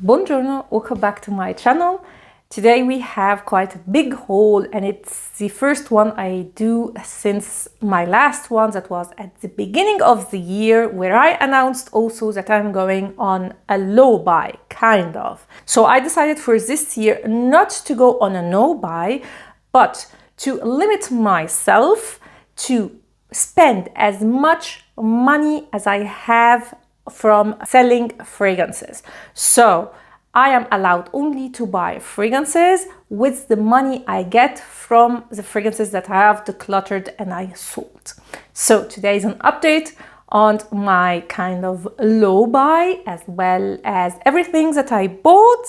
Buongiorno, welcome back to my channel. Today we have quite a big haul and it's the first one I do since my last one that was at the beginning of the year, where I announced also that I'm going on a low buy, kind of. So I decided for this year not to go on a no buy, but to limit myself to spend as much money as I have from selling fragrances. So I am allowed only to buy fragrances with the money I get from the fragrances that I have decluttered and I sold. So today is an update on my kind of low buy, as well as everything that I bought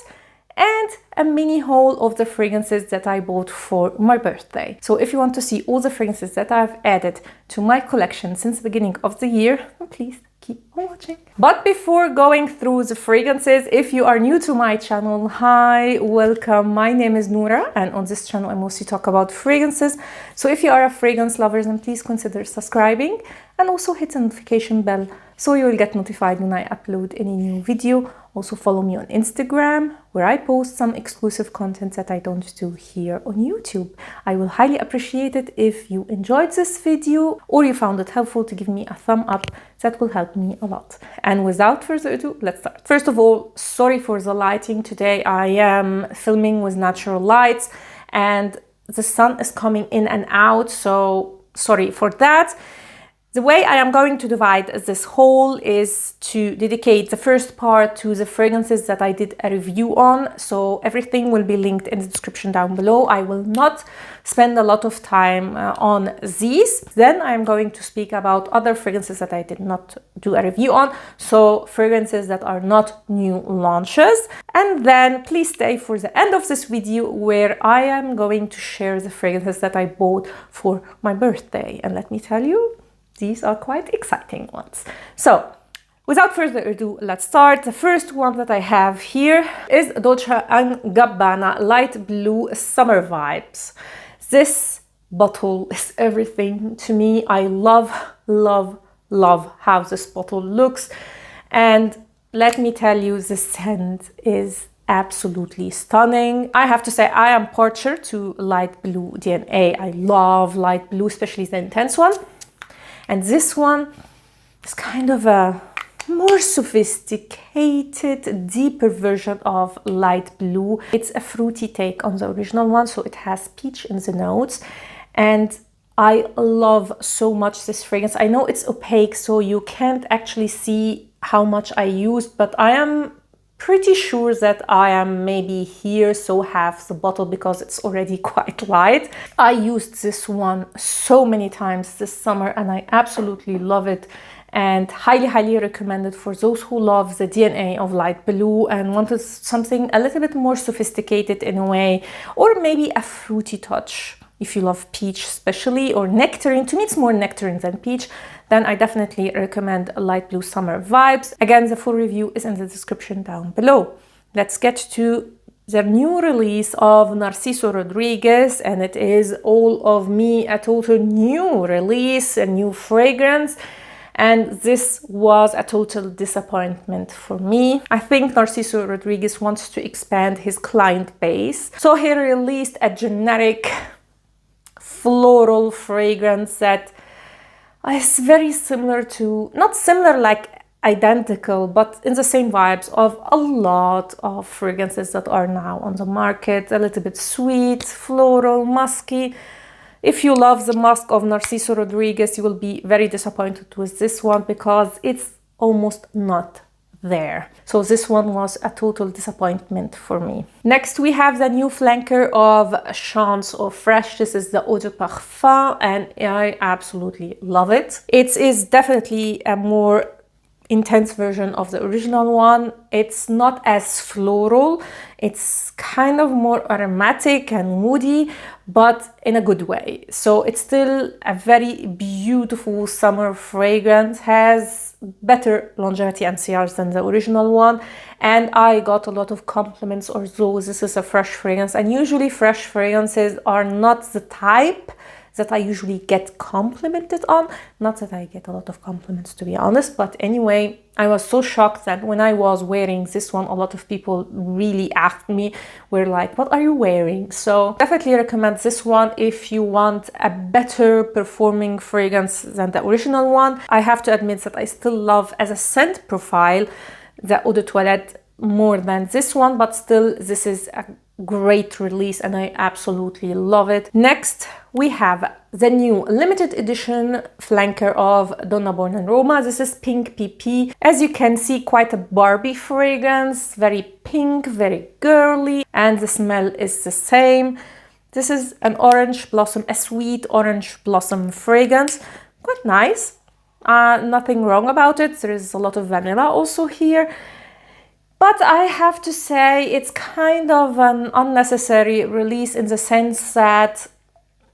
and a mini haul of the fragrances that I bought for my birthday. So if you want to see all the fragrances that I've added to my collection since the beginning of the year, please keep on watching. But before going through the fragrances, if you are new to my channel, hi, welcome. My name is Noura and on this channel I mostly talk about fragrances. So if you are a fragrance lover, then please consider subscribing and also hit the notification bell so you will get notified when I upload any new video. Also follow me on Instagram, where I post some exclusive content that I don't do here on YouTube. I will highly appreciate it if you enjoyed this video or you found it helpful to give me a thumb up. That will help me a lot. And without further ado, let's start. First of all, sorry for the lighting. Today I am filming with natural lights and the sun is coming in and out, so sorry for that. The way I am going to divide this haul is to dedicate the first part to the fragrances that I did a review on. So everything will be linked in the description down below. I will not spend a lot of time on these. Then I'm going to speak about other fragrances that I did not do a review on. So fragrances that are not new launches. And then please stay for the end of this video, where I am going to share the fragrances that I bought for my birthday. And let me tell you, these are quite exciting ones. So, without further ado, let's start. The first one that I have here is Dolce & Gabbana Light Blue Summer Vibes. This bottle is everything to me. I love how this bottle looks. And let me tell you, the scent is absolutely stunning. I have to say, I am partial to light blue DNA. I love light blue, especially the intense one. And this one is kind of a more sophisticated, deeper version of light blue. It's a fruity take on the original one, so it has peach in the notes. And I love so much this fragrance. I know it's opaque, so you can't actually see how much I used, but I am pretty sure that I am maybe here, so half the bottle, because it's already quite light. I used this one so many times this summer and I absolutely love it, and highly recommend it for those who love the DNA of light blue and wanted something a little bit more sophisticated in a way, or maybe a fruity touch. If you love peach especially, or nectarine, to me it's more nectarine than peach, then I definitely recommend Light Blue Summer Vibes. Again, the full review is in the description down below. Let's get to the new release of Narciso Rodriguez, and it is All of Me, a total new release, a new fragrance. And this was a total disappointment for me. I think Narciso Rodriguez wants to expand his client base. So he released a generic floral fragrance that is very similar to, not similar like identical, but in the same vibes of a lot of fragrances that are now on the market. A little bit sweet, floral, musky. If you love the musk of Narciso Rodriguez, you will be very disappointed with this one because it's almost not there. So this one was a total disappointment for me. Next we have the new flanker of Chance of Fresh. This is the Eau de Parfum and I absolutely love it. It is definitely a more intense version of the original one. It's not as floral, it's kind of more aromatic and woody, but in a good way. So it's still a very beautiful summer fragrance, has better longevity and CRs than the original one, and I got a lot of compliments, although this is a fresh fragrance, and usually fresh fragrances are not the type that I usually get complimented on. Not that I get a lot of compliments, to be honest, but anyway, I was so shocked that when I was wearing this one, a lot of people really asked me, were like, what are you wearing? So definitely recommend this one if you want a better performing fragrance than the original one. I have to admit that I still love, as a scent profile, the Eau de Toilette more than this one, but still this is a great release and I absolutely love it. Next we have the new limited edition flanker of Donna Born in Roma. This is Pink PP. As you can see, quite a Barbie fragrance, very pink, very girly, and the smell is the same. This is an orange blossom, a sweet orange blossom fragrance, quite nice. Nothing wrong about it. There is a lot of vanilla also here. But I have to say it's kind of an unnecessary release in the sense that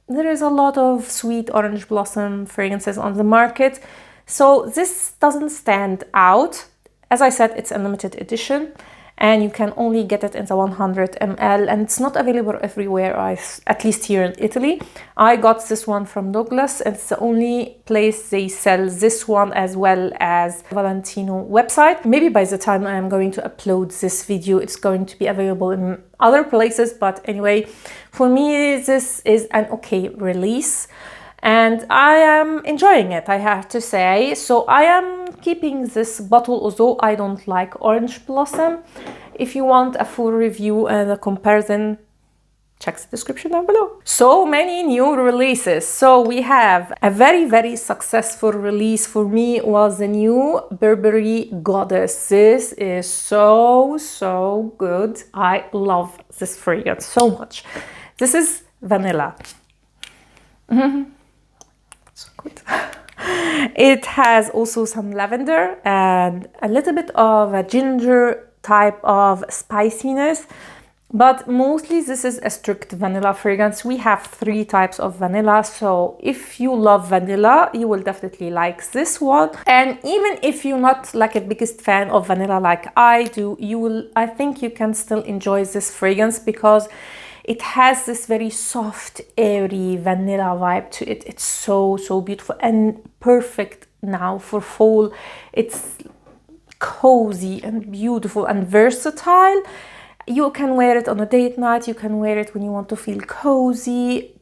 there is a lot of sweet orange blossom fragrances on the market. So this doesn't stand out. As I said, it's a limited edition and you can only get it in the 100 ml and it's not available everywhere, at least here in Italy. I got this one from Douglas. It's the only place they sell this one, as well as Valentino website. Maybe by the time I am going to upload this video, it's going to be available in other places. But anyway, for me, this is an okay release and I am enjoying it, I have to say. So I am keeping this bottle, although I don't like orange blossom. If you want a full review and a comparison, check the description down below. So many new releases. So we have a very successful release for me was the new Burberry Goddess. This is so good. I love this fragrance so much. This is vanilla. So good. It has also some lavender and a little bit of a ginger type of spiciness, but mostly this is a strict vanilla fragrance. We have 3 types of vanilla, so if you love vanilla, you will definitely like this one. And even if you're not like a biggest fan of vanilla like I do, I think you can still enjoy this fragrance because it has this very soft, airy vanilla vibe to it. It's so beautiful and perfect now for fall. It's cozy and beautiful and versatile. You can wear it on a date night, you can wear it when you want to feel cozy.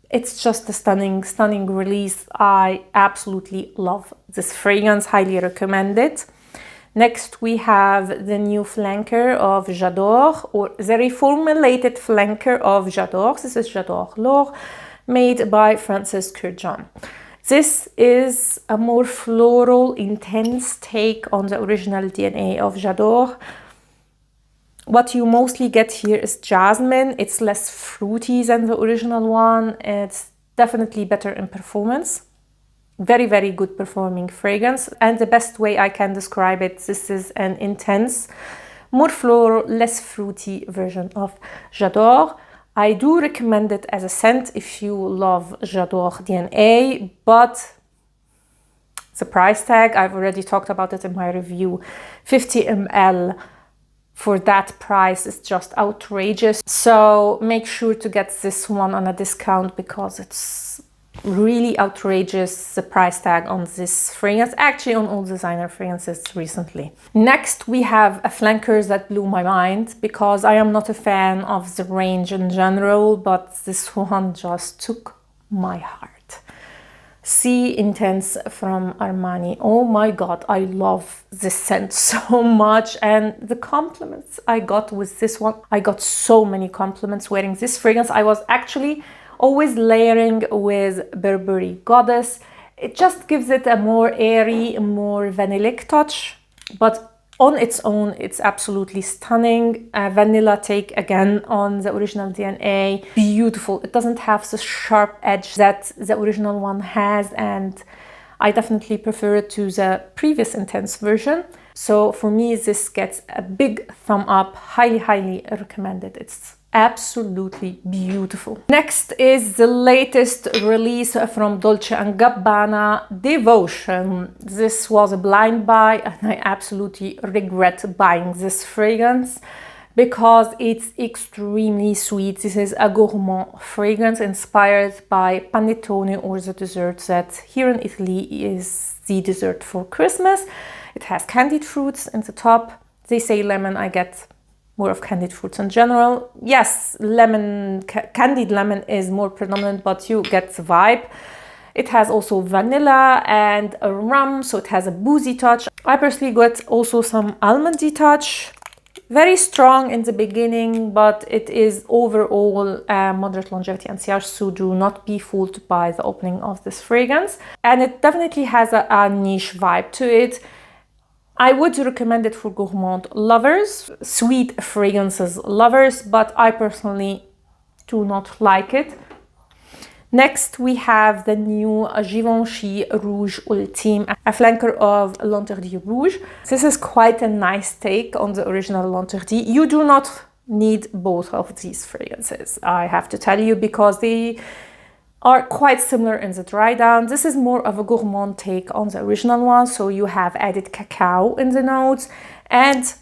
It's just a stunning release. I absolutely love this fragrance, highly recommend it. Next we have the new flanker of J'adore, or the reformulated flanker of J'adore. This is J'adore L'Or, made by Frances Kurkdjian. This is a more floral, intense take on the original DNA of J'adore. What you mostly get here is jasmine. It's less fruity than the original one. It's definitely better in performance. Very good performing fragrance. And the best way I can describe it, this is an intense, more floral, less fruity version of J'adore. I do recommend it as a scent if you love J'adore DNA, but the price tag, I've already talked about it in my review, 50 ml for that price is just outrageous. So make sure to get this one on a discount because it's really outrageous, the price tag on this fragrance, actually on all designer fragrances recently. Next we have a flanker that blew my mind because I am not a fan of the range in general, but this one just took my heart. Sea Intense from Armani. Oh my god, I love this scent so much, and the compliments I got with this one, I got so many compliments wearing this fragrance. I was actually always layering with Burberry Goddess. It just gives it a more airy, more vanillic touch, but on its own, it's absolutely stunning. Vanilla take again on the original DNA. Beautiful. It doesn't have the sharp edge that the original one has, and I definitely prefer it to the previous Intense version. So for me, this gets a big thumb up. Highly recommended. It's absolutely beautiful. Next is the latest release from Dolce & Gabbana, Devotion. This was a blind buy and I absolutely regret buying this fragrance. because it's extremely sweet. This is a gourmand fragrance inspired by panettone, or the dessert that here in Italy is the dessert for Christmas. It has candied fruits in the top. They say lemon, I get more of candied fruits in general. Yes, lemon, candied lemon is more predominant, but you get the vibe. It has also vanilla and a rum, so it has a boozy touch. I personally got also some almondy touch. Very strong in the beginning, but it is overall moderate longevity and CR, so do not be fooled by the opening of this fragrance. And it definitely has a niche vibe to it. I would recommend it for gourmand lovers, sweet fragrances lovers, but I personally do not like it. Next, we have the new Givenchy Rouge Ultime, a flanker of L'Interdit Rouge. This is quite a nice take on the original L'Interdit. You do not need both of these fragrances, I have to tell you, because they are quite similar in the dry down. This is more of a gourmand take on the original one, so you have added cacao in the notes and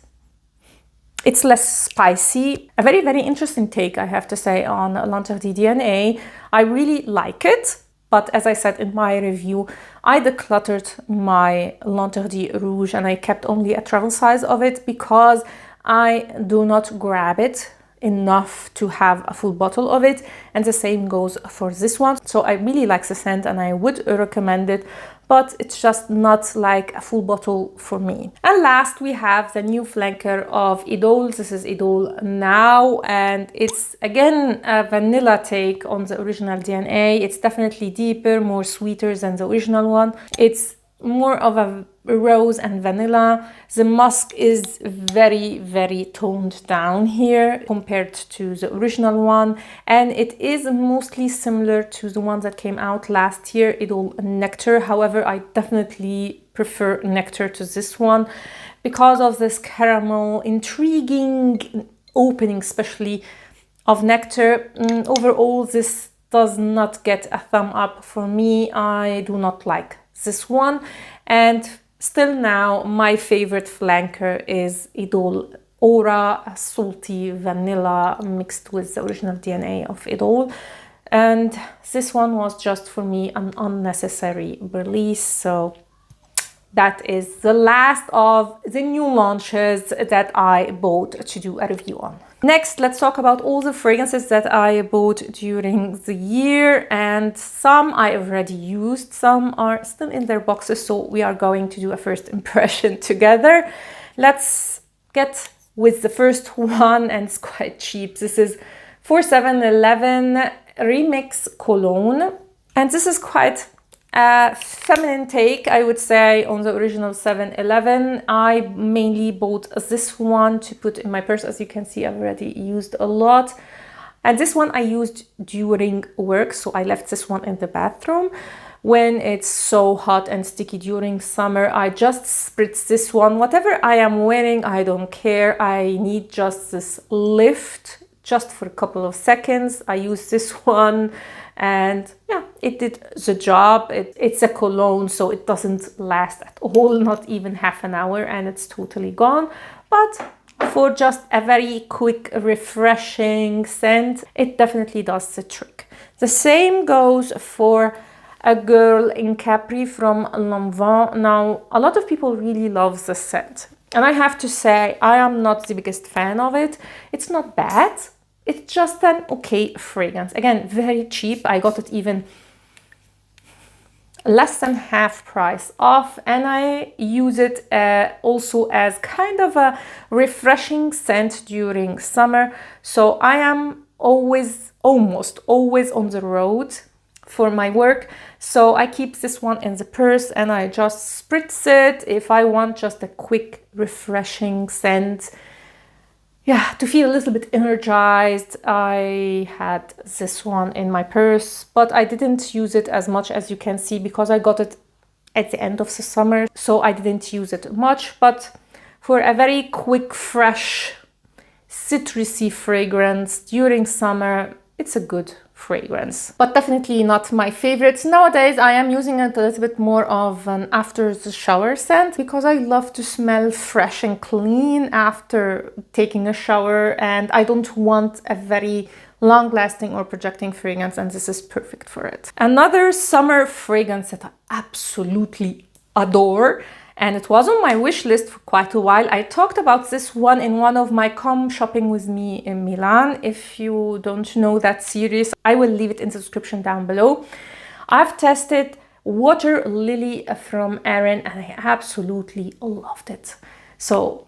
it's less spicy. A very, very interesting take, I have to say, on L'Interdit DNA. I really like it, but as I said in my review, I decluttered my L'Interdit Rouge and I kept only a travel size of it because I do not grab it enough to have a full bottle of it, and the same goes for this one. So I really like the scent and I would recommend it, but it's just not like a full bottle for me. And last, we have the new flanker of Idole. This is Idole Now, and it's again a vanilla take on the original DNA. It's definitely deeper, more sweeter than the original one. It's more of a rose and vanilla. The musk is very, very toned down here compared to the original one, and it is mostly similar to the one that came out last year, Idole Nectar. However, I definitely prefer Nectar to this one because of this caramel intriguing opening, especially of Nectar. Overall, this does not get a thumb up for me. I do not like this one, and still now my favorite flanker is Idole Aura, a salty vanilla mixed with the original DNA of Idole, and this one was just for me an unnecessary release. So that is the last of the new launches that I bought to do a review on. Next, let's talk about all the fragrances that I bought during the year, and some I already used, some are still in their boxes, so we are going to do a first impression together. Let's get with the first one, and it's quite cheap. This is 4711 Remix Cologne, and this is quite a feminine take, I would say, on the original 711. I mainly bought this one to put in my purse. As you can see, I've already used a lot. And this one I used during work, so I left this one in the bathroom. When it's so hot and sticky during summer, I just spritz this one. Whatever I am wearing, I don't care. I need just this lift, just for a couple of seconds. I use this one, and yeah, it did the job. It's a cologne, so it doesn't last at all, not even half an hour, and it's totally gone. But for just a very quick, refreshing scent, it definitely does the trick. The same goes for A Girl in Capri from Lanvin. Now, a lot of people really love the scent, and I have to say, I am not the biggest fan of it. It's not bad. It's just an okay fragrance. Again, very cheap. I got it even less than half price off, and I use it also as kind of a refreshing scent during summer. So I am almost always on the road for my work, so I keep this one in the purse and I just spritz it if I want just a quick refreshing scent. Yeah, to feel a little bit energized. I had this one in my purse, but I didn't use it as much, as you can see, because I got it at the end of the summer, so I didn't use it much. But for a very quick, fresh, citrusy fragrance during summer, it's a good fragrance, but definitely not my favorite. Nowadays I am using it a little bit more of an after the shower scent because I love to smell fresh and clean after taking a shower, and I don't want a very long-lasting or projecting fragrance, and this is perfect for it. Another summer fragrance that I absolutely adore, and it was on my wish list for quite a while. I talked about this one in one of my Come Shopping With Me in Milan. If you don't know that series, I will leave it in the description down below. I've tested Water Lily from Erin and I absolutely loved it. So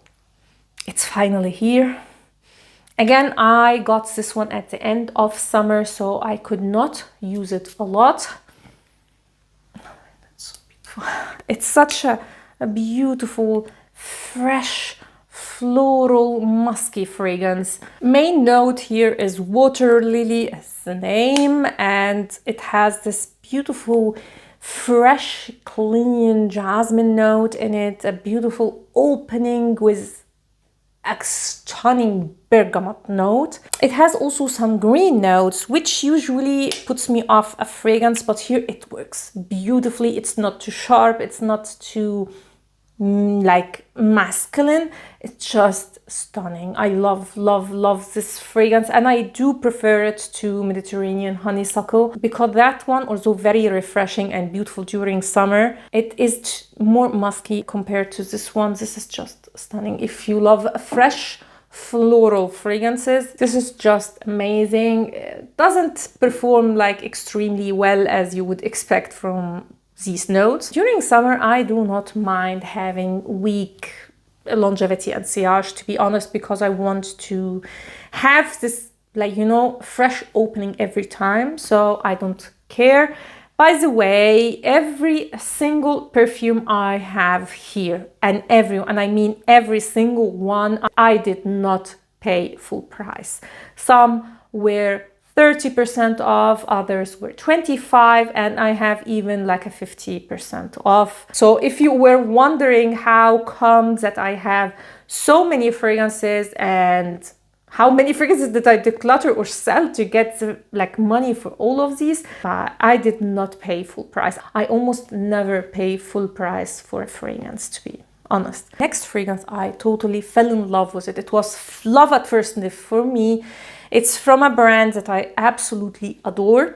it's finally here. Again, I got this one at the end of summer, so I could not use it a lot. That's so beautiful. It's such a beautiful, fresh, floral, musky fragrance. Main note here is Water Lily as the name, and it has this beautiful, fresh, clean jasmine note in it, a beautiful opening with a stunning bergamot note. It has also some green notes, which usually puts me off a fragrance, but here it works beautifully. It's not too sharp, it's not too like masculine, it's just stunning. I love this fragrance, and I do prefer it to Mediterranean honeysuckle because that one, although very refreshing and beautiful during summer, it is more musky compared to this one. This is just stunning. If you love fresh floral fragrances, this is just amazing. It doesn't perform like extremely well as you would expect from these notes. During summer, I do not mind having weak longevity and sillage, to be honest, because I want to have this, like, you know, fresh opening every time, so I don't care. By the way, every single perfume I have here, and I mean every single one, I did not pay full price. Some were 30% off, others were 25%, and I have even like a 50% off. So if you were wondering how come that I have so many fragrances and how many fragrances did I declutter or sell to get the, like, money for all of these, I did not pay full price. I almost never pay full price for a fragrance, to be honest. Next fragrance, I totally fell in love with it. It was love at first sniff for me. It's from a brand that I absolutely adore.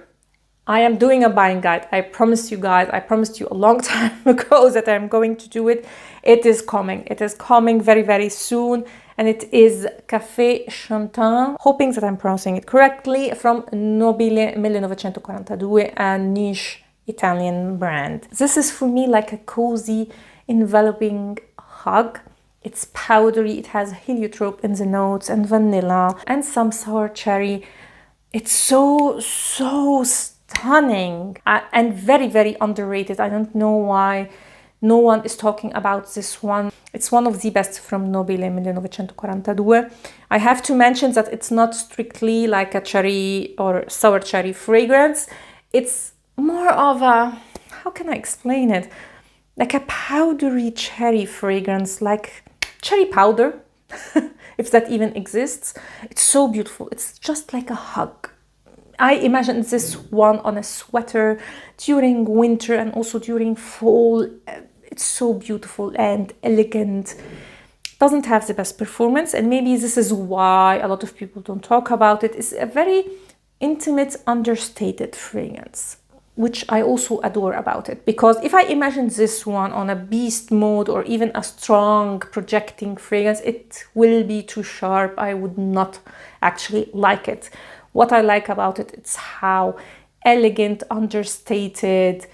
I am doing a buying guide. I promised you guys, I promised you a long time ago that I'm going to do it. It is coming. It is coming very, very soon. And it is Café Chantin, hoping that I'm pronouncing it correctly, from Nobile 1942, a niche Italian brand. This is for me like a cozy, enveloping hug. It's powdery, it has heliotrope in the notes and vanilla and some sour cherry. It's so stunning and very, very underrated. I don't know why no one is talking about this one. It's one of the best from Nobile 1942. I have to mention that it's not strictly like a cherry or sour cherry fragrance. It's more of a, how can I explain it? Like a powdery cherry fragrance, like cherry powder, if that even exists. It's so beautiful. It's just like a hug. I imagine this one on a sweater during winter and also during fall. It's so beautiful and elegant. Doesn't have the best performance, and maybe this is why a lot of people don't talk about it. It's a very intimate, understated fragrance, which I also adore about it, because if I imagine this one on a beast mode or even a strong projecting fragrance, it will be too sharp. I would not actually like it. What I like about it, it's how elegant, understated,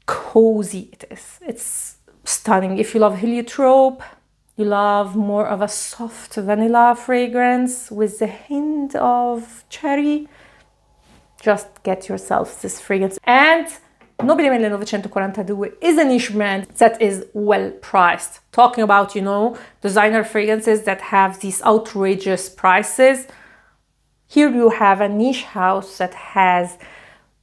cozy it is. It's stunning. If you love heliotrope, you love more of a soft vanilla fragrance with a hint of cherry, just get yourself this fragrance. And Nobile 1942 is a niche brand that is well priced. Talking about, you know, designer fragrances that have these outrageous prices. Here you have a niche house that has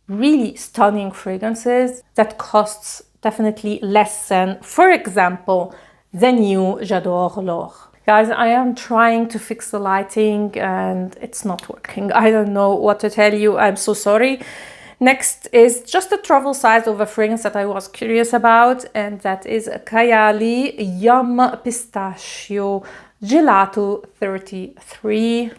really stunning fragrances that costs definitely less than, for example, the new J'adore L'Or. Guys, I am trying to fix the lighting and it's not working. I don't know what to tell you. I'm so sorry. Next is just a travel size of a fragrance that I was curious about, and that is Kayali Yum Pistachio Gelato 33.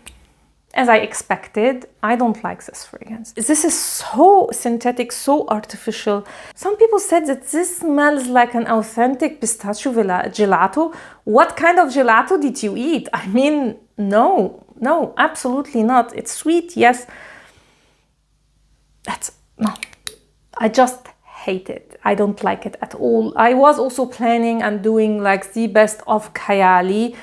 As I expected, I don't like this fragrance. This is so synthetic, so artificial. Some people said that this smells like an authentic pistachio gelato. What kind of gelato did you eat? I mean, no, absolutely not. It's sweet, yes. No. I just hate it. I don't like it at all. I was also planning on doing like the best of Kayali.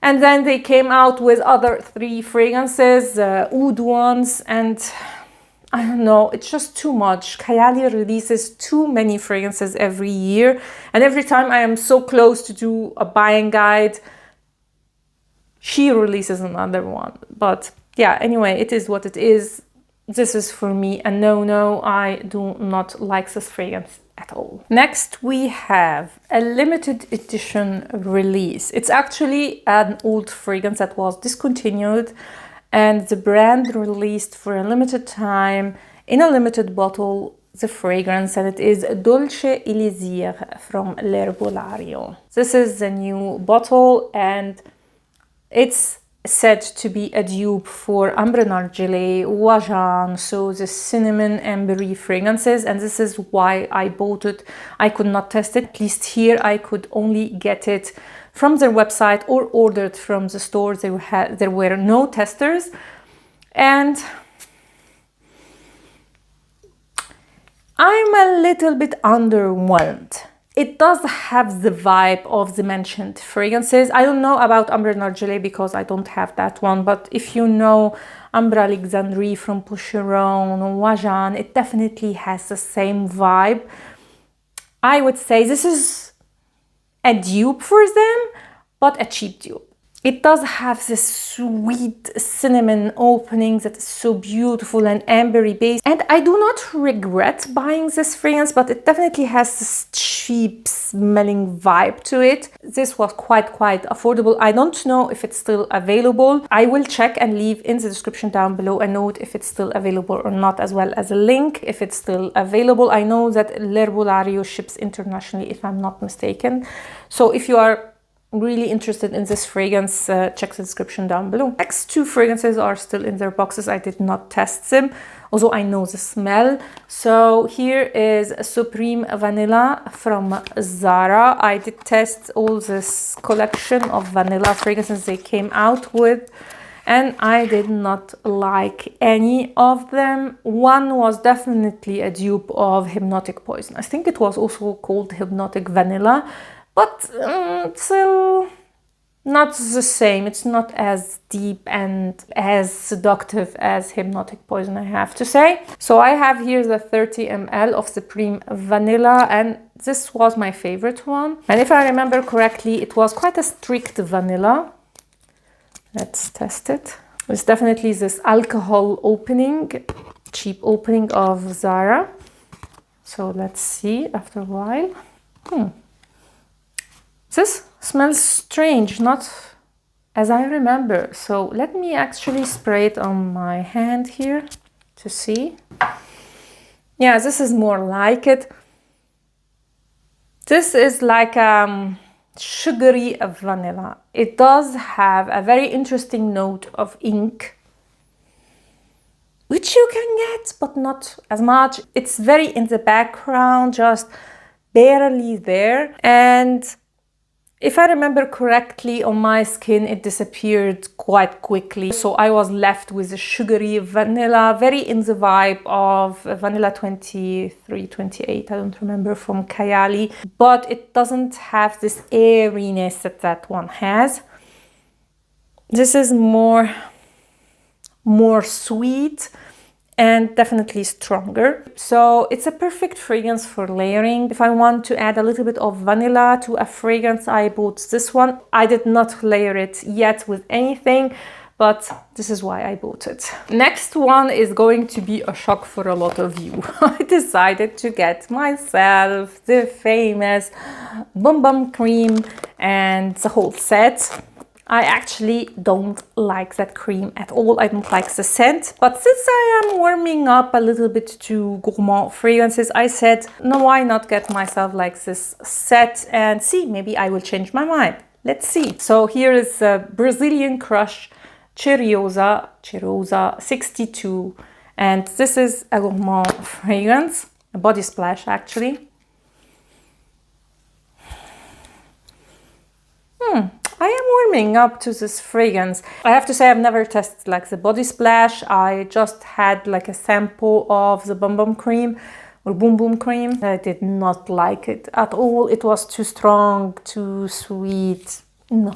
And then they came out with other 3 fragrances, oud ones, and I don't know, it's just too much. Kayali releases too many fragrances every year, and every time I am so close to do a buying guide, she releases another one. But yeah, anyway, it is what it is. This is for me a no, I do not like this fragrance at all. Next, we have a limited edition release. It's actually an old fragrance that was discontinued, and the brand released for a limited time in a limited bottle the fragrance, and it is Dolce Elixir from L'Herbolario. This is the new bottle, and it's said to be a dupe for Ambre Narguilé, Wajan, so the cinnamon ambery fragrances, and this is why I bought it. I could not test it. At least here I could only get it from their website or ordered from the store. There were no testers, and I'm a little bit underwhelmed. It does have the vibe of the mentioned fragrances. I don't know about Ambre Narguilé because I don't have that one, but if you know Ambre Alexandrie from Poucheron, Wajan, it definitely has the same vibe. I would say this is a dupe for them, but a cheap dupe. It does have this sweet cinnamon opening that is so beautiful and ambery based. And I do not regret buying this fragrance, but it definitely has this cheap smelling vibe to it. This was quite affordable. I don't know if it's still available. I will check and leave in the description down below a note if it's still available or not, as well as a link if it's still available. I know that L'Herbolario ships internationally, if I'm not mistaken. So if you are really interested in this fragrance, check the description down below. Next 2 fragrances are still in their boxes. I did not test them, although I know the smell. So here is Supreme Vanilla from Zara. I did test all this collection of vanilla fragrances they came out with, and I did not like any of them. One was definitely a dupe of Hypnotic Poison. I think it was also called Hypnotic Vanilla, but still not the same. It's not as deep and as seductive as Hypnotic Poison, I have to say. So I have here the 30 ml of Supreme Vanilla, and this was my favorite one. And if I remember correctly, it was quite a strict vanilla. Let's test it. It's definitely this alcohol opening, cheap opening of Zara. So let's see after a while. This smells strange, not as I remember. So let me actually spray it on my hand here to see. Yeah, this is more like it. This is like sugary vanilla. It does have a very interesting note of ink, which you can get, but not as much. It's very in the background, just barely there. And if I remember correctly, on my skin, it disappeared quite quickly. So I was left with a sugary vanilla, very in the vibe of Vanilla 23, 28, I don't remember, from Kayali. But it doesn't have this airiness that that one has. This is more sweet and definitely stronger. So it's a perfect fragrance for layering. If I want to add a little bit of vanilla to a fragrance, I bought this one. I did not layer it yet with anything, but this is why I bought it. Next one is going to be a shock for a lot of you. I decided to get myself the famous Bum Bum Cream and the whole set. I actually don't like that cream at all. I don't like the scent. But since I am warming up a little bit to gourmand fragrances, I said, no, why not get myself like this set and see, maybe I will change my mind. Let's see. So here is a Brazilian Crush Cheirosa 62. And this is a gourmand fragrance, a body splash actually. I am warming up to this fragrance. I have to say I've never tested like the body splash. I just had like a sample of the Bum Bum cream or Boom Boom cream. I did not like it at all. It was too strong, too sweet. No,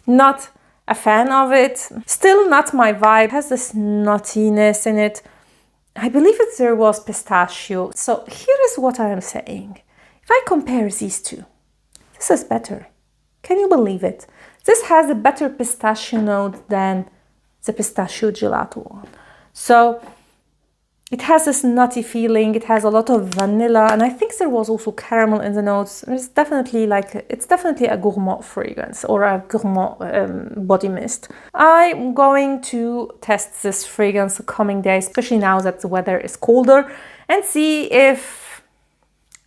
not a fan of it. Still not my vibe. It has this nuttiness in it. I believe there was pistachio. So here is what I am saying. If I compare these two, this is better. Can you believe it? This has a better pistachio note than the pistachio gelato one. So it has this nutty feeling. It has a lot of vanilla, and I think there was also caramel in the notes. It's definitely a gourmand fragrance or a gourmand body mist. I'm going to test this fragrance the coming days, especially now that the weather is colder, and see if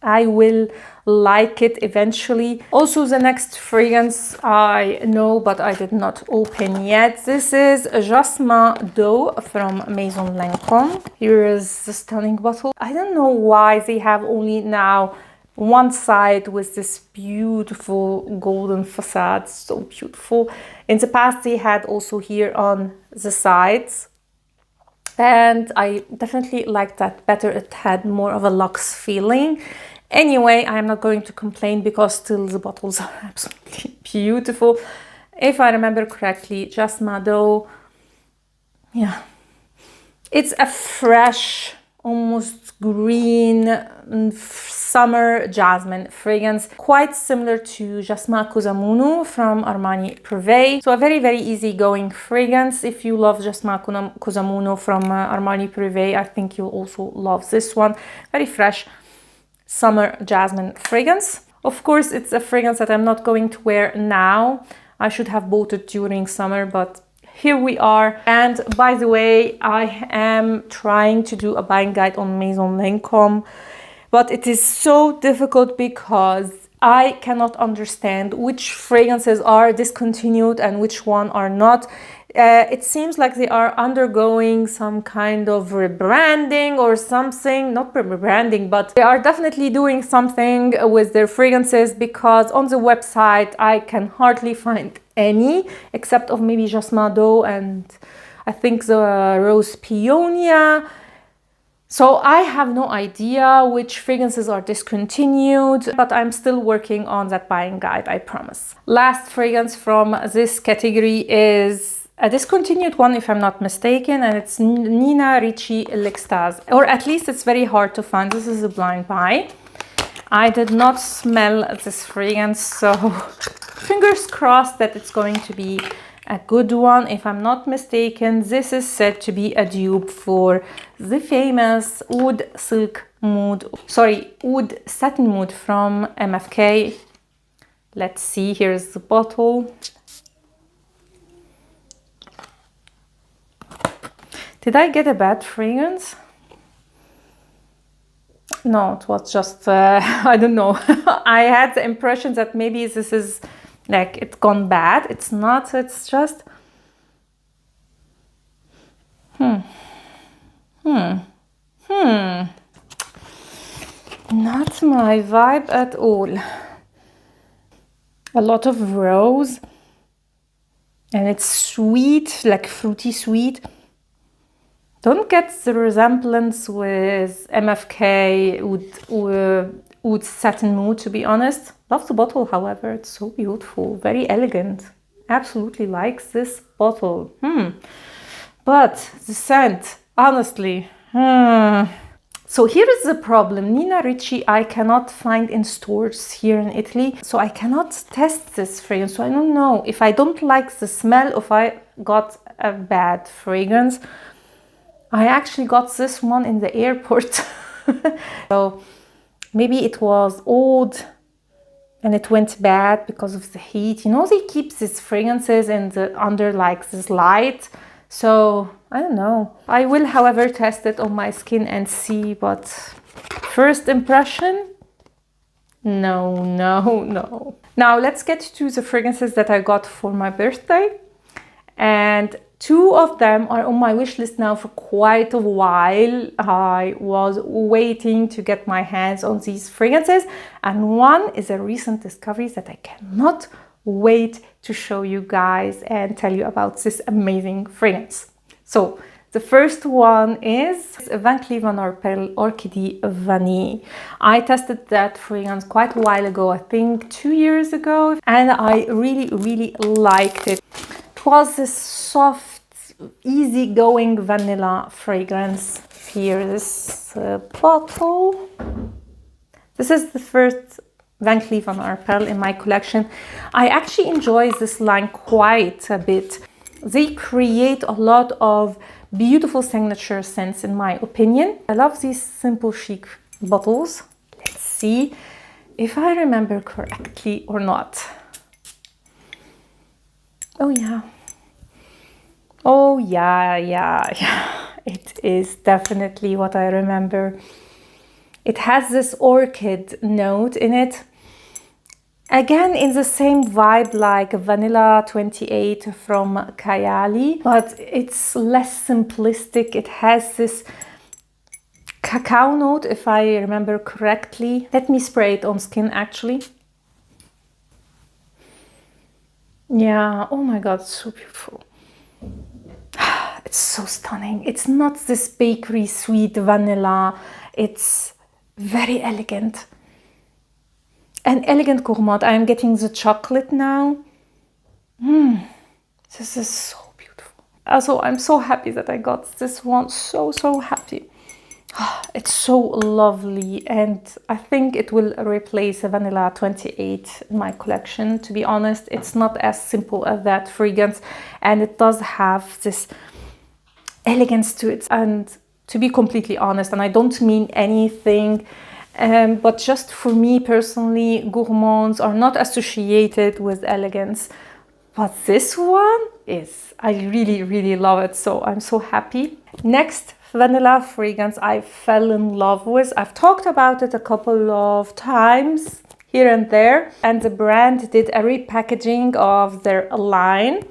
I will like it eventually. Also, the next fragrance I know, but I did not open yet. This is Jasmin d'Eau from Maison Lancôme. Here is the stunning bottle. I don't know why they have only now one side with this beautiful golden facade. So beautiful. In the past, they had also here on the sides. And I definitely liked that better. It had more of a luxe feeling. Anyway, I am not going to complain because still the bottles are absolutely beautiful. If I remember correctly, Jasmin d'Eau, yeah. It's a fresh, almost green summer jasmine fragrance, quite similar to Jasmin Cosamuno from Armani Privé. So a very, very easygoing fragrance. If you love Jasmin Cosamuno from Armani Privé, I think you'll also love this one. Very fresh summer jasmine fragrance. Of course, it's a fragrance that I'm not going to wear now. I should have bought it during summer, but here we are. And by the way, I am trying to do a buying guide on Maison Lancôme, but it is so difficult because I cannot understand which fragrances are discontinued and which one are not. It seems like they are undergoing some kind of rebranding or something, not rebranding, but they are definitely doing something with their fragrances, because on the website I can hardly find any, except of maybe Jasmin d'Eau and I think the Rose Peonia. So I have no idea which fragrances are discontinued, but I'm still working on that buying guide, I promise. Last fragrance from this category is a discontinued one, if I'm not mistaken, and it's Nina Ricci L'Extase, or at least it's very hard to find. This is a blind buy. I did not smell this fragrance, so fingers crossed that it's going to be a good one. If I'm not mistaken, this is said to be a dupe for the famous Oud Satin Mood from MFK. Let's see, here's the bottle. Did I get a bad fragrance? No, it was just, I don't know. I had the impression that maybe this is like it's gone bad. It's not, it's just, not my vibe at all. A lot of rose, and it's sweet, like fruity sweet. Don't get the resemblance with MFK Oud Satin Mood, to be honest. Love the bottle, however, it's so beautiful, very elegant. Absolutely like this bottle. But the scent, honestly. So here is the problem. Nina Ricci I cannot find in stores here in Italy, so I cannot test this fragrance. So I don't know if I don't like the smell, if I got a bad fragrance. I actually got this one in the airport. So maybe it was old and it went bad because of the heat. You know, they keep these fragrances under like this light. So I don't know. I will, however, test it on my skin and see, but first impression, no, no, no. Now let's get to the fragrances that I got for my birthday. And two of them are on my wish list now for quite a while. I was waiting to get my hands on these fragrances. And one is a recent discovery that I cannot wait to show you guys and tell you about this amazing fragrance. So the first one is Van Cleef & Arpels Orchidée Vanille. I tested that fragrance quite a while ago, I think 2 years ago, and I really, really liked it. It was this soft, easygoing vanilla fragrance. Here is the bottle. This is the first Van Cleef & Arpels in my collection. I actually enjoy this line quite a bit. They create a lot of beautiful signature scents, in my opinion. I love these simple chic bottles. Let's see if I remember correctly or not. Oh yeah. Oh yeah. It is definitely what I remember. It has this orchid note in it. Again, in the same vibe like Vanilla 28 from Kayali, but it's less simplistic. It has this cacao note, if I remember correctly. Let me spray it on skin, actually. Yeah, oh my god, so beautiful. It's so stunning. It's not this bakery sweet vanilla. It's very elegant. An elegant gourmand. I am getting the chocolate now. This is so beautiful. Also, I'm so happy that I got this one. So happy. It's so lovely, and I think it will replace a Vanilla 28 in my collection. To be honest, it's not as simple as that fragrance, and it does have this elegance to it. And to be completely honest, and I don't mean anything, but just for me personally, gourmands are not associated with elegance, but this one is. I really love it, so I'm so happy. Next vanilla fragrance I fell in love with. I've talked about it a couple of times here and there, and the brand did a repackaging of their line,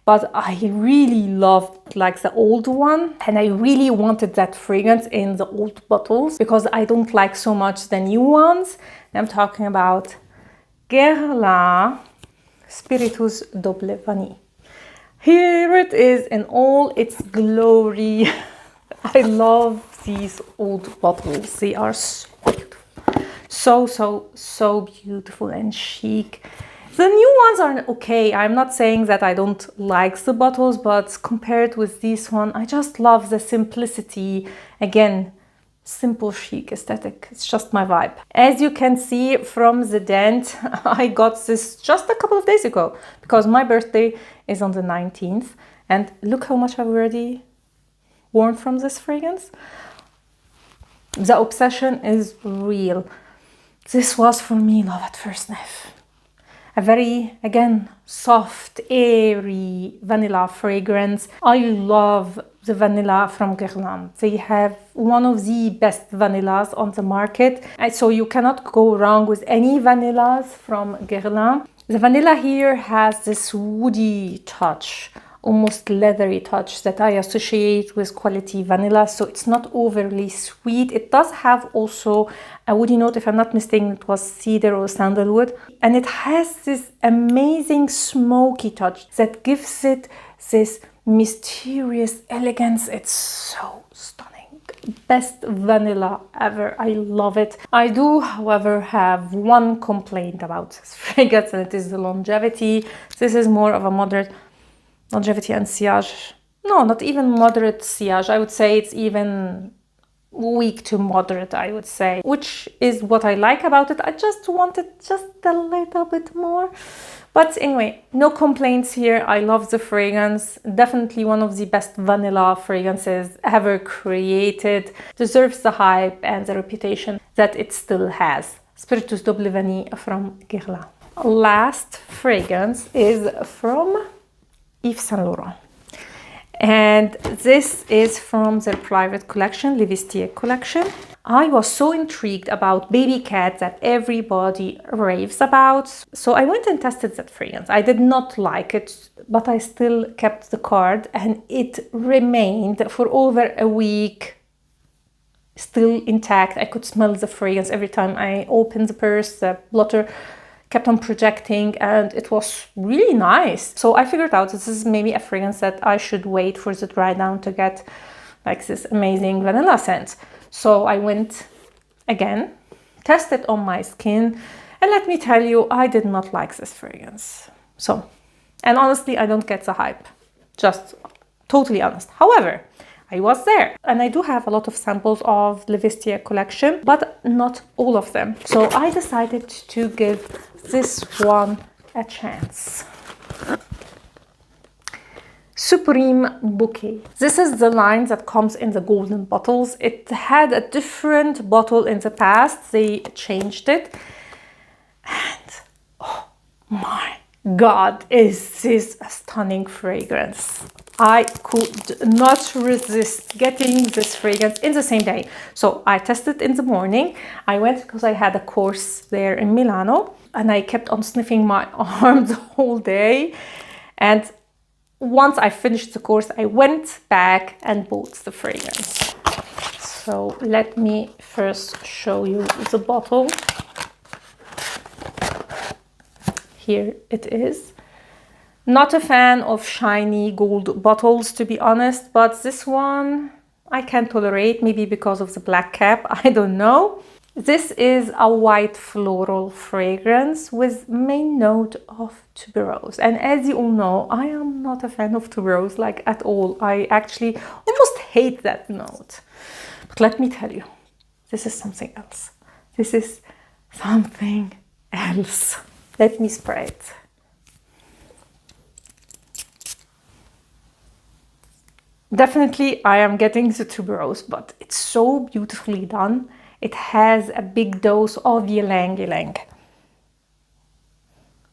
but I really loved like the old one, and I really wanted that fragrance in the old bottles because I don't like so much the new ones. I'm talking about Guerlain Spiritus Double Vanille. Here it is in all its glory. I love these old bottles. They are so beautiful. So beautiful and chic. The new ones are okay. I'm not saying that I don't like the bottles, but compared with this one, I just love the simplicity. Again, simple chic aesthetic. It's just my vibe. As you can see from the dent, I got this just a couple of days ago because my birthday is on the 19th, and look how much I've already worn from this fragrance. The obsession is real. This was for me love at first sniff. A very, again, soft, airy vanilla fragrance. I love the vanilla from Guerlain. They have one of the best vanillas on the market. And so you cannot go wrong with any vanillas from Guerlain. The vanilla here has this woody touch, almost leathery touch that I associate with quality vanilla. So it's not overly sweet. It does have also a woody note. If I'm not mistaken, it was cedar or sandalwood. And it has this amazing smoky touch that gives it this mysterious elegance. It's so stunning. Best vanilla ever. I love it. I do, however, have one complaint about this fragrance, and it is the longevity. This is more of a moderate longevity and sillage. No, not even moderate sillage. I would say it's even weak to moderate, I would say, which is what I like about it. I just wanted just a little bit more. But anyway, no complaints here. I love the fragrance. Definitely one of the best vanilla fragrances ever created. Deserves the hype and the reputation that it still has. Spiritus Double Vanille from Guerlain. Last fragrance is from Yves Saint Laurent. And this is from their private collection, Le Vestiaire collection. I was so intrigued about baby cats that everybody raves about. So I went and tested that fragrance. I did not like it, but I still kept the card and it remained for over a week still intact. I could smell the fragrance every time I opened the purse. The blotter kept on projecting and it was really nice. So I figured out this is maybe a fragrance that I should wait for the dry down to get like this amazing vanilla scent. So I went again, tested on my skin, and let me tell you, I did not like this fragrance. So, and honestly, I don't get the hype, just totally honest. However, I was there and I do have a lot of samples of Le Vestiaire collection, but not all of them. So I decided to give this one a chance. Supreme Bouquet. This is the line that comes in the golden bottles. It had a different bottle in the past. They changed it. And oh my God, is this a stunning fragrance. I could not resist getting this fragrance in the same day. So I tested in the morning. I went because I had a course there in Milano and I kept on sniffing my arm the whole day. And once I finished the course, I went back and bought the fragrance. So let me first show you the bottle. Here it is. Not a fan of shiny gold bottles, to be honest, but this one I can tolerate, maybe because of the black cap, I don't know. This is a white floral fragrance with main note of tuberose. And as you all know, I am not a fan of tuberose, like at all. I actually almost hate that note. But let me tell you, this is something else. This is something else. Let me spray it. Definitely I am getting the tuberose, but it's so beautifully done. It has a big dose of ylang ylang,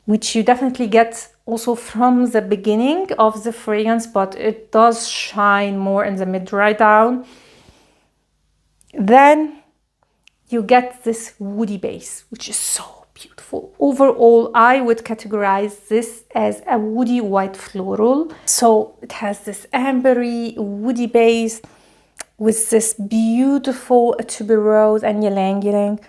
which you definitely get also from the beginning of the fragrance, but it does shine more in the mid-dry down. Then you get this woody base, which is so beautiful. Overall, I would categorize this as a woody white floral. So it has this ambery woody base with this beautiful tuberose and ylang ylang.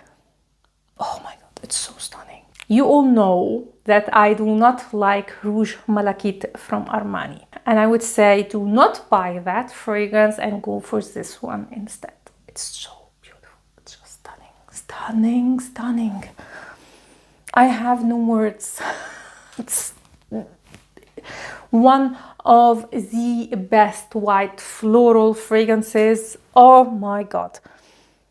Oh my God, it's so stunning. You all know that I do not like Rouge Malachite from Armani. And I would say do not buy that fragrance and go for this one instead. It's so beautiful. It's just stunning, stunning, stunning. I have no words. It's one of the best white floral fragrances. Oh my God.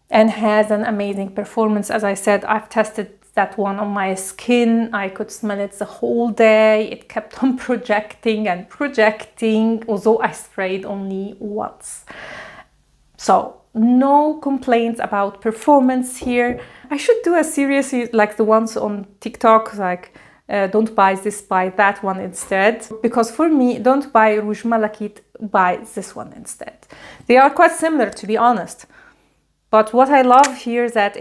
And has an amazing performance. As I said, I've tested that one on my skin. I could smell it the whole day. It kept on projecting and projecting, although I sprayed only once. So no complaints about performance here. I should do a series like the ones on TikTok, like don't buy this, buy that one instead. Because for me, don't buy Rouge Malachite, buy this one instead. They are quite similar, to be honest. But what I love here is that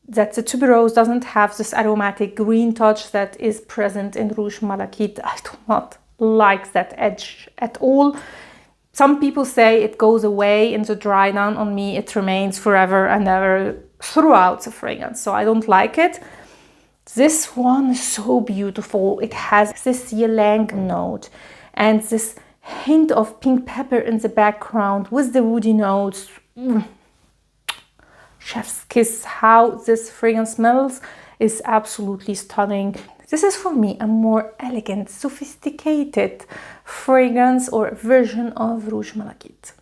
that the tuberose doesn't have this aromatic green touch that is present in Rouge Malachite. I do not like that edge at all. Some people say it goes away in the dry down. On me, it remains forever and ever throughout the fragrance. So I don't like it. This one is so beautiful. It has this ylang note and this hint of pink pepper in the background with the woody notes. Chef's kiss. How this fragrance smells is absolutely stunning. This is for me a more elegant, sophisticated fragrance or version of Rouge Malachite.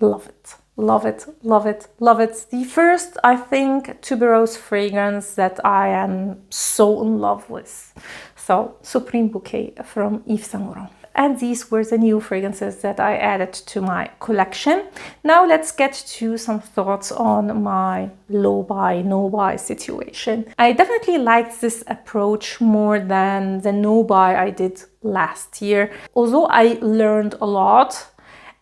Love it. Love it, love it, love it. The first, I think, tuberose fragrance that I am so in love with. So, Supreme Bouquet from Yves Saint Laurent. and these were the new fragrances that I added to my collection. Now let's get to some thoughts on my low buy, no buy situation. I definitely liked this approach more than the no buy I did last year. Although I learned a lot,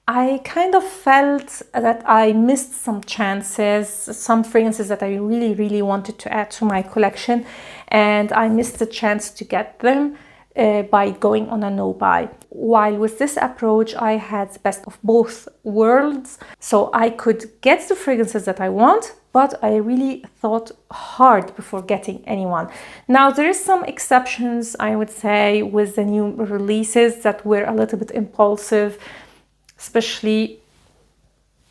I kind of felt that I missed some chances, some fragrances that I really wanted to add to my collection, and I missed the chance to get them by going on a no buy. While with this approach, I had the best of both worlds, so I could get the fragrances that I want, but I really thought hard before getting anyone. Now, there is some exceptions, I would say, with the new releases that were a little bit impulsive, especially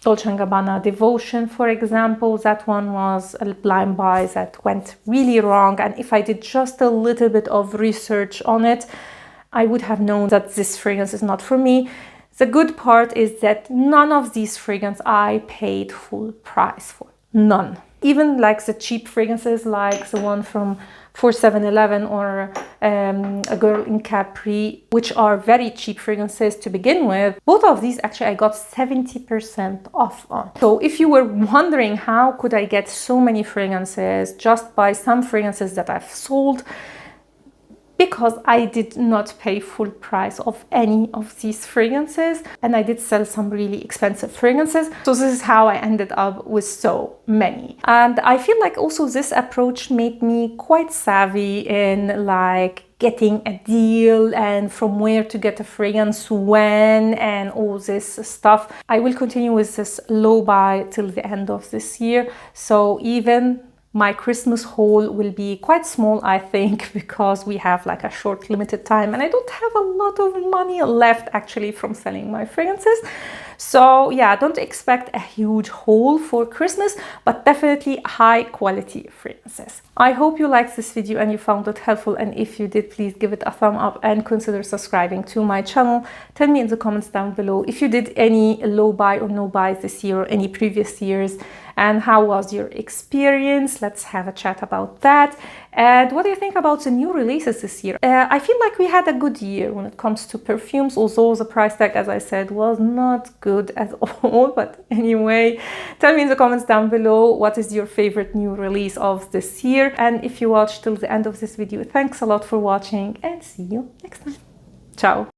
Dolce & Gabbana Devotion, for example. That one was a blind buy that went really wrong, and if I did just a little bit of research on it, I would have known that this fragrance is not for me. The good part is that none of these fragrances I paid full price for. None. Even like the cheap fragrances, like the one from 7-Eleven or A Girl in Capri, which are very cheap fragrances to begin with. Both of these actually I got 70% off on. So if you were wondering how could I get so many fragrances just by some fragrances that I've sold, because I did not pay full price of any of these fragrances, and I did sell some really expensive fragrances. So this is how I ended up with so many. And I feel like also this approach made me quite savvy in like getting a deal and from where to get a fragrance when and all this stuff. I will continue with this low buy till the end of this year. So even my Christmas haul will be quite small, I think, because we have like a short limited time and I don't have a lot of money left actually from selling my fragrances. So yeah, don't expect a huge haul for Christmas, but definitely high quality fragrances. I hope you liked this video and you found it helpful, and if you did, please give it a thumb up and consider subscribing to my channel. Tell me in the comments down below if you did any low buy or no buys this year or any previous years, and how was your experience. Let's have a chat about that. And what do you think about the new releases this year? I feel like we had a good year when it comes to perfumes, although the price tag, as I said, was not good at all. But anyway, tell me in the comments down below what is your favorite new release of this year. And if you watched till the end of this video, thanks a lot for watching and see you next time. Ciao!